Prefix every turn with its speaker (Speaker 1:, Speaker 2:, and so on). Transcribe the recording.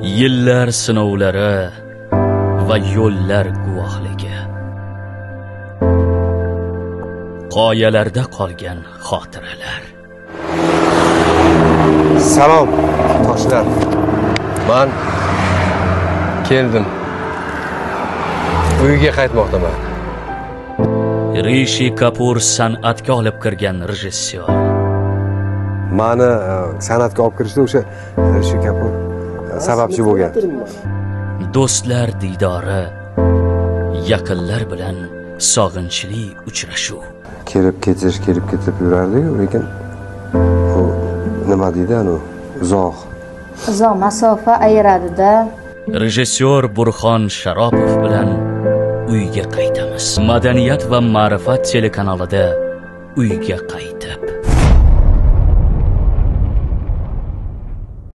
Speaker 1: Yillar sinovlari va yo'llar guvohligi. Qoyalarda qolgan xotiralar.
Speaker 2: Salom, toshlar. Men keldim. Uyga qaytmoqdaman.
Speaker 1: Rishi Kapoor san'atga olib kirgan rejissyor.
Speaker 2: Meni san'atga olib kirishda o'sha Rishi Kapoor sababchi bo'lgan.
Speaker 1: Do'stlar diydori, yaqinlar bilan sog'inchli uchrashuv.
Speaker 2: Kelib ketib yurardi-ku, lekin u nima deydi, uzoq
Speaker 3: masofa ayiradi-da.
Speaker 1: Rejissyor Burxon Sharopov bilan Uyga qaytamiz. Madaniyat va ma'rifat telekanalida Uyga qayt.